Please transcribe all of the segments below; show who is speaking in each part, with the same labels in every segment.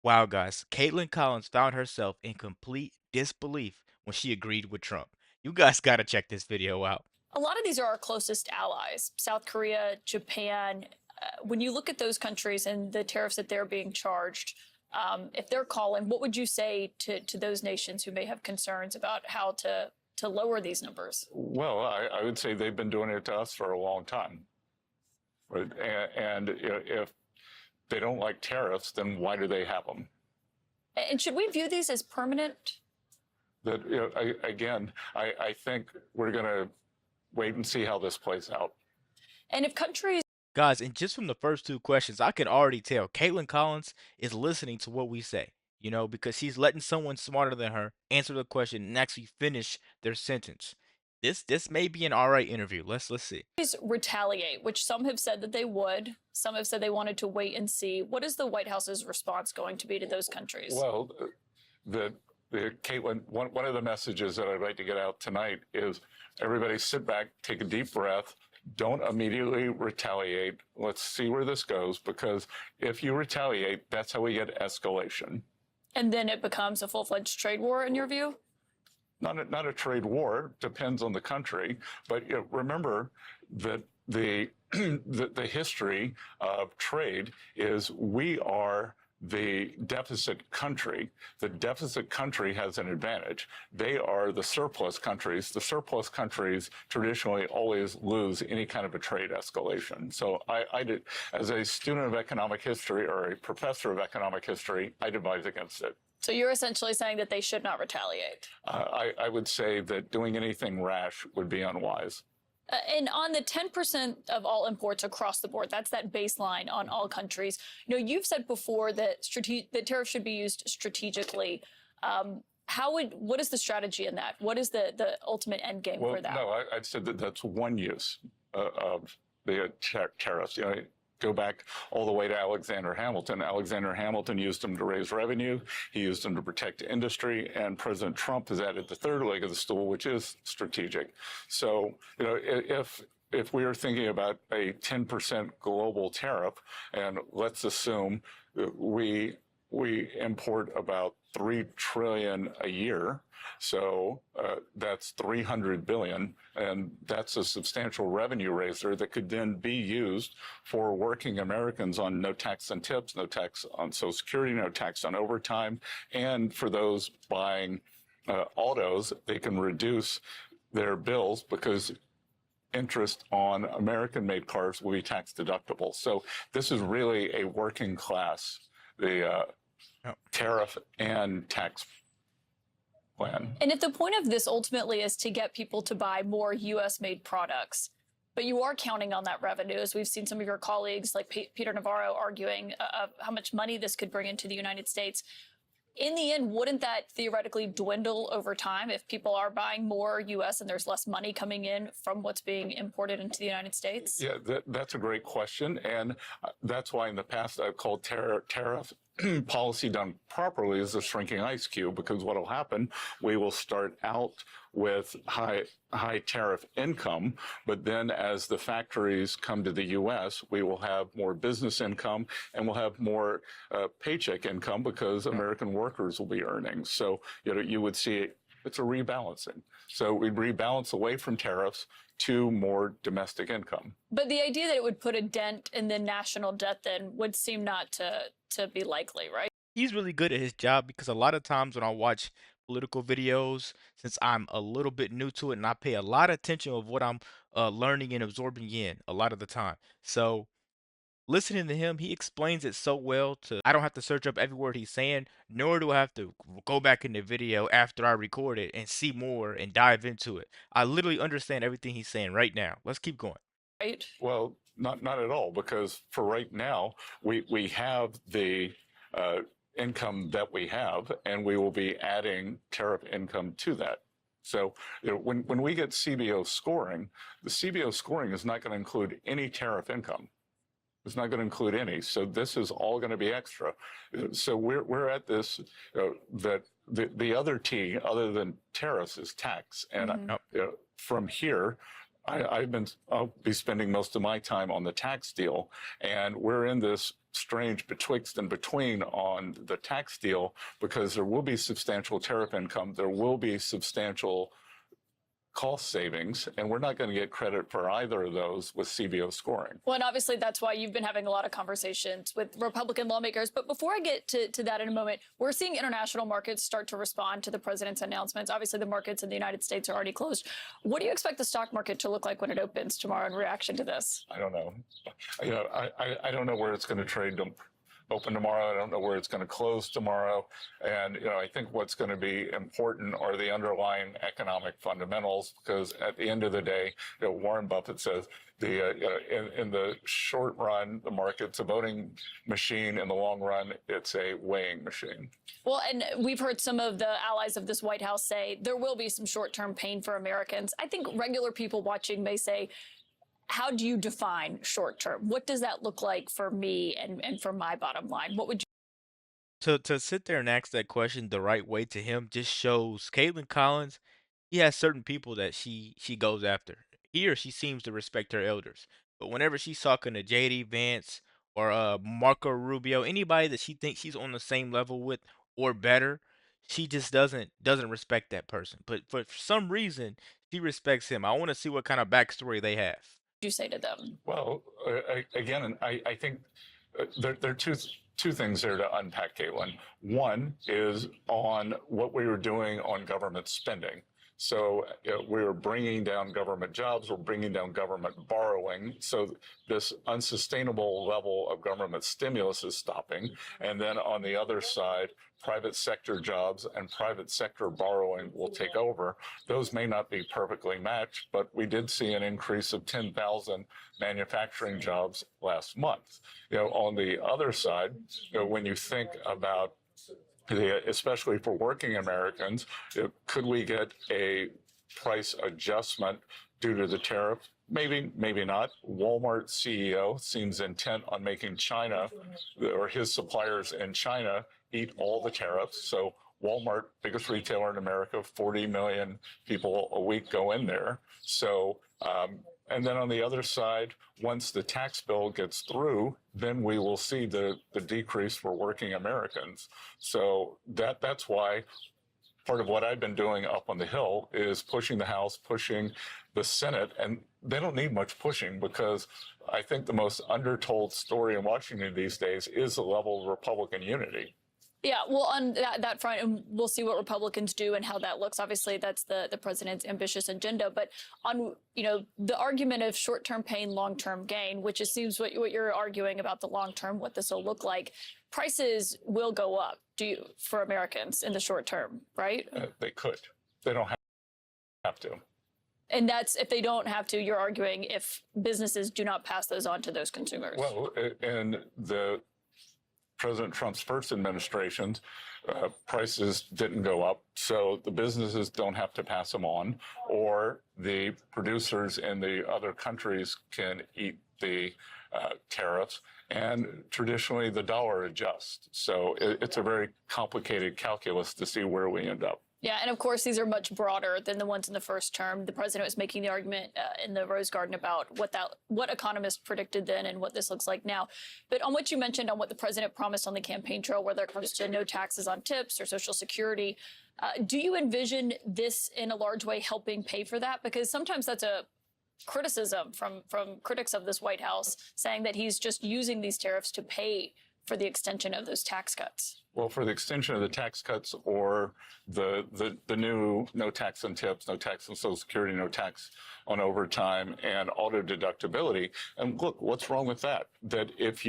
Speaker 1: Wow, guys, Caitlin Collins found herself in complete disbelief when she agreed with Trump. You guys gotta check this video out.
Speaker 2: A lot of these are our closest allies: South Korea, Japan. When you look at those countries and the tariffs that they're being charged, if they're calling, what would you say to those nations who may have concerns about how to lower these numbers?
Speaker 3: Well, I would say they've been doing it to us for a long time. Right? And if they don't like tariffs, then why do they have them?
Speaker 2: And should we view these as permanent?
Speaker 3: That again, I think we're going to wait and see how this plays out.
Speaker 2: And if countries
Speaker 1: Guys, and just from the first two questions, I can already tell Caitlin Collins is listening to what we say, because she's letting someone smarter than her answer the question and actually finish their sentence. This may be an all right interview. Let's see.
Speaker 2: retaliate, which some have said that they would, some have said they wanted to wait and see, what is the White House's response going to be to those countries?
Speaker 3: Well, Caitlin, one of the messages that I'd like to get out tonight is everybody sit back, take a deep breath. Don't immediately retaliate. Let's see where this goes, because if you retaliate, that's how we get escalation.
Speaker 2: And then it becomes a full-fledged trade war, in your view?
Speaker 3: Not a trade war, depends on the country. But remember that the history of trade is we are the deficit country. The deficit country has an advantage. They are the surplus countries. The surplus countries traditionally always lose any kind of a trade escalation. So I did, as a student of economic history or a professor of economic history, I advise against it.
Speaker 2: So you're essentially saying that they should not retaliate.
Speaker 3: I would say that doing anything rash would be unwise.
Speaker 2: And on the 10% of all imports across the board, that's that baseline on all countries. You've said before that that tariffs should be used strategically. What is the strategy in that? What is the ultimate end game for that?
Speaker 3: No, I said that that's one use of the tariffs. Go back all the way to Alexander Hamilton. Alexander Hamilton used them to raise revenue. He used them to protect industry. And President Trump has added the third leg of the stool, which is strategic. So, if we are thinking about a 10% global tariff, and let's assume that we import about $3 trillion a year. So that's 300 billion, and that's a substantial revenue raiser that could then be used for working Americans on no tax on tips, no tax on Social Security, no tax on overtime, and for those buying autos, they can reduce their bills because interest on American-made cars will be tax deductible. So this is really a working class, tariff and tax plan.
Speaker 2: And if the point of this ultimately is to get people to buy more U.S.-made products, but you are counting on that revenue, as we've seen some of your colleagues like Peter Navarro arguing how much money this could bring into the United States. In the end, wouldn't that theoretically dwindle over time if people are buying more U.S. and there's less money coming in from what's being imported into the United States?
Speaker 3: Yeah, that's a great question. And that's why in the past I've called tariff policy done properly is a shrinking ice cube, because what will happen, we will start out with high tariff income, but then as the factories come to the U.S., we will have more business income and we'll have more paycheck income because American workers will be earning. So you would see it's a rebalancing. So we'd rebalance away from tariffs to more domestic income.
Speaker 2: But the idea that it would put a dent in the national debt then would seem not to be likely, right?
Speaker 1: He's really good at his job because a lot of times when I watch political videos, since I'm a little bit new to it and I pay a lot of attention of what I'm learning and absorbing in a lot of the time. So listening to him, he explains it so well to I don't have to search up every word he's saying, nor do I have to go back in the video after I record it and see more and dive into it. I literally understand everything he's saying right now. Let's keep going.
Speaker 2: Right?
Speaker 3: Well, not at all, because for right now, we have the income that we have, and we will be adding tariff income to that. So when we get CBO scoring, the CBO scoring is not going to include any tariff income. It's not going to include any. So this is all going to be extra. So we're at this that the other T other than tariffs is tax, and from here, I'll be spending most of my time on the tax deal, and we're in this strange betwixt and between on the tax deal because there will be substantial tariff income, there will be substantial cost savings, and we're not going to get credit for either of those with CBO scoring.
Speaker 2: Well, and obviously that's why you've been having a lot of conversations with Republican lawmakers. But before I get to that in a moment, we're seeing international markets start to respond to the president's announcements. Obviously, the markets in the United States are already closed. What do you expect the stock market to look like when it opens tomorrow in reaction to this?
Speaker 3: I don't know. I don't know where it's going to trade open tomorrow. I don't know where it's going to close tomorrow. And, I think what's going to be important are the underlying economic fundamentals, because at the end of the day, Warren Buffett says in the short run, the market's a voting machine. In the long run, it's a weighing machine.
Speaker 2: Well, and we've heard some of the allies of this White House say there will be some short-term pain for Americans. I think regular people watching may say, how do you define short term? What does that look like for me and for my bottom line? What would
Speaker 1: To sit there and ask that question the right way to him just shows Caitlin Collins, he has certain people that she goes after. He or she seems to respect her elders. But whenever she's talking to JD Vance or Marco Rubio, anybody that she thinks she's on the same level with or better, she just doesn't respect that person. But for some reason, she respects him. I want to see what kind of backstory they have.
Speaker 2: you say to them?
Speaker 3: Well, again, I think there are two things there to unpack, Caitlin. One is on what we were doing on government spending. So we were bringing down government jobs, we're bringing down government borrowing. So this unsustainable level of government stimulus is stopping. And then on the other side, private sector jobs and private sector borrowing will take over. Those may not be perfectly matched, but we did see an increase of 10,000 manufacturing jobs last month. On the other side, when you think about especially for working Americans, could we get a price adjustment due to the tariff? Maybe, maybe not. Walmart CEO seems intent on making China or his suppliers in China eat all the tariffs. So Walmart, biggest retailer in America, 40 million people a week go in there. So, and then on the other side, once the tax bill gets through, then we will see the decrease for working Americans. So that's why part of what I've been doing up on the Hill is pushing the House, pushing the Senate, and they don't need much pushing because I think the most undertold story in Washington these days is the level of Republican unity.
Speaker 2: Yeah, well, on that front, and we'll see what Republicans do and how that looks. Obviously, that's the president's ambitious agenda. But on, the argument of short-term pain, long-term gain, which it seems what you're arguing about the long-term, what this will look like, prices will go up for Americans in the short term, right?
Speaker 3: They could. They don't have to.
Speaker 2: And that's if they don't have to, you're arguing if businesses do not pass those on to those consumers.
Speaker 3: Well, in the President Trump's first administration, prices didn't go up, so the businesses don't have to pass them on, or the producers in the other countries can eat the tariffs, and traditionally the dollar adjusts. So it's a very complicated calculus to see where we end up.
Speaker 2: Yeah, and of course, these are much broader than the ones in the first term. The president was making the argument in the Rose Garden about what economists predicted then and what this looks like now. But on what you mentioned on what the president promised on the campaign trail, whether it comes to no taxes on tips or Social Security, do you envision this in a large way helping pay for that? Because sometimes that's a criticism from critics of this White House saying that he's just using these tariffs to pay for the extension of those tax cuts.
Speaker 3: Well, for the extension of the tax cuts or the new no tax on tips, no tax on Social Security, no tax on overtime and auto deductibility. And look, what's wrong with that? That if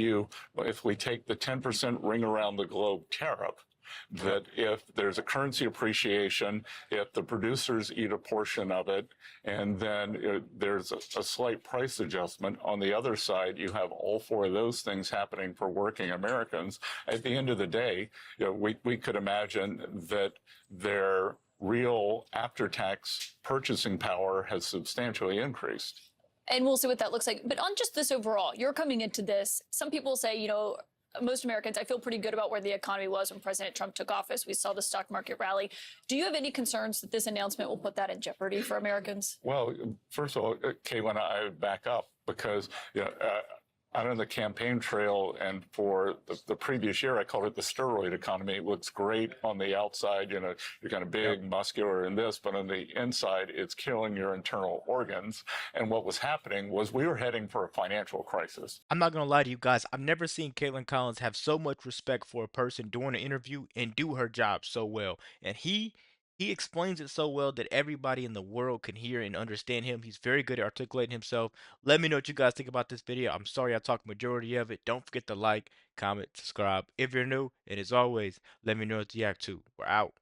Speaker 3: we take the 10% ring around the globe tariff, that if there's a currency appreciation, if the producers eat a portion of it, and then there's a slight price adjustment, on the other side, you have all four of those things happening for working Americans. At the end of the day, we could imagine that their real after-tax purchasing power has substantially increased.
Speaker 2: And we'll see what that looks like. But on just this overall, you're coming into this, some people say, most Americans, I feel pretty good about where the economy was when President Trump took office. We saw the stock market rally. Do you have any concerns that this announcement will put that in jeopardy for Americans?
Speaker 3: Well, first of all, Caitlin, I back up because out on the campaign trail and for the previous year, I called it the steroid economy. It looks great on the outside, you're kind of big, muscular in this, but on the inside, it's killing your internal organs. And what was happening was we were heading for a financial crisis.
Speaker 1: I'm not gonna lie to you guys. I've never seen Caitlin Collins have so much respect for a person doing an interview and do her job so well. And he explains it so well that everybody in the world can hear and understand him. He's very good at articulating himself. Let me know what you guys think about this video. I'm sorry I talked majority of it. Don't forget to like, comment, subscribe if you're new. And as always, let me know what you react to. We're out.